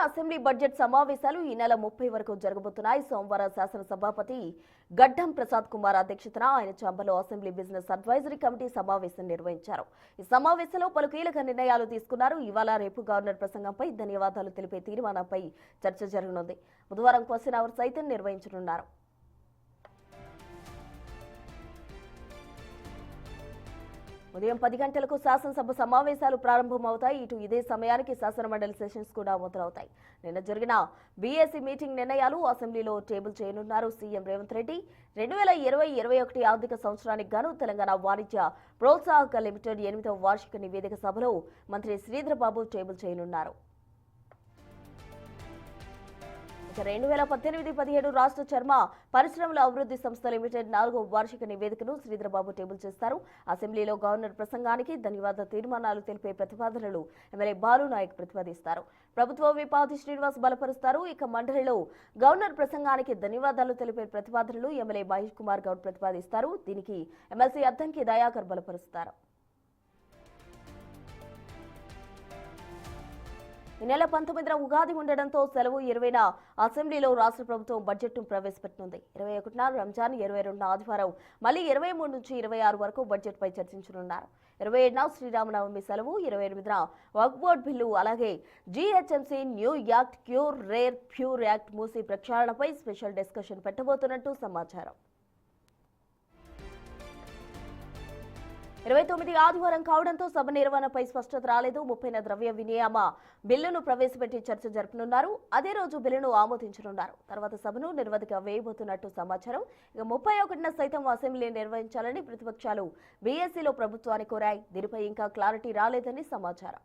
Assembly budget సమావేశాలు ఈ నెల 30 వరకు జరగబోతున్నాయి. సోమవారం శాసన సభాపతి గడ్డం ప్రసాద్ కుమార్ అధ్యక్షతన ఆయన ఛాంబర్లో అసెంబ్లీ బిజినెస్ అడ్వైజరీ కమిటీ సమావేశం నిర్వహించారు. ఈ సమావేశంలో పలు కీలక నిర్ణయాలు తీసుకున్నారు. ఇవాళ రేపు గవర్నర్ ప్రసంగంపై ధన్యవాదాలు తెలిపే తీర్మానంపై చర్చ జరగనుంది. బుధవారం క్వశ్చన్ అవర్ సైతం నిర్వహించనున్నారు. ఉదయం 10 గంటలకు శాసనసభ సమావేశాలు ప్రారంభమవుతాయి. ఇటు ఇదే సమయానికి శాసనమండలి సెషన్స్ కూడా మొదలవుతాయి. నిన్న జరిగిన బీఏసీ మీటింగ్ నిర్ణయాలు అసెంబ్లీలో టేబుల్ చేయనున్నారు. సీఎం రేవంత్ రెడ్డి 2020-21 ఆర్థిక సంవత్సరానికి గాను తెలంగాణ వాణిజ్య ప్రోత్సాహక లిమిటెడ్ 8వ వార్షిక నివేదిక సభలో మంత్రి శ్రీధర్ బాబు టేబుల్ చేయనున్నారు. 2018-17 రాష్ట్ర చర్మ పరిశ్రమల అభివృద్ధి సంస్థ లిమిటెడ్ 4వ వార్షిక నివేదికను శ్రీధర్ బాబు టేబుల్ చేస్తారు. అసెంబ్లీలో గవర్నర్ ప్రసంగానికి ధన్యవాద తీర్మానాలు తెలిపే ప్రతిపాదనలు ఎమ్మెల్యే బాలు నాయక్ ప్రతిపాదిస్తారు. ప్రభుత్వ విపాది శ్రీనివాస్ బలపరుస్తారు. ఇక మండలిలో గవర్నర్ ప్రసంగానికి ధన్యవాదాలు తెలిపే ప్రతిపాదనలు ఎమ్మెల్యే మహేష్ కుమార్ గౌడ్ ప్రతిపాదిస్తారు. దీనికి ఎమ్మెల్సీ అద్దంకి దయాకర్ బలపరుస్తారు. ఈ నెల 19న ఉగాది ఉండడంతో సెలవు 20న అసెంబ్లీలో రాష్ట్ర ప్రభుత్వం బడ్జెట్ను ప్రవేశపెట్టనుంది. 21న రంజాన్, 22న ఆదివారం, మళ్లీ 23 నుంచి 26 వరకు బడ్జెట్పై చర్చించనున్నారు. 27న శ్రీరామనవమి సెలవు, 28న వక్ఫ్ బోర్డు బిల్లు, అలాగే GHMC new act, cure rare pure act Musi ప్రక్షాళనపై స్పెషల్ డిస్కషన్ పెట్టబోతున్నట్టు సమాచారం. 29 ఆదివారం కావడంతో సభ నిర్వహణపై స్పష్టత రాలేదు. 30న ద్రవ్య వినియామ బిల్లును ప్రవేశపెట్టి చర్చ జరుపనున్నారు. అదే రోజు బిల్లును ఆమోదించనున్నారు. తర్వాత సభను నిర్వధిక వేయబోతున్నట్టు సమాచారం. ఇక 31న సైతం అసెంబ్లీ నిర్వహించాలని ప్రతిపక్షాలు బీఎస్సీలో ప్రభుత్వాన్ని కోరాయి. దీనిపై ఇంకా క్లారిటీ రాలేదని సమాచారం.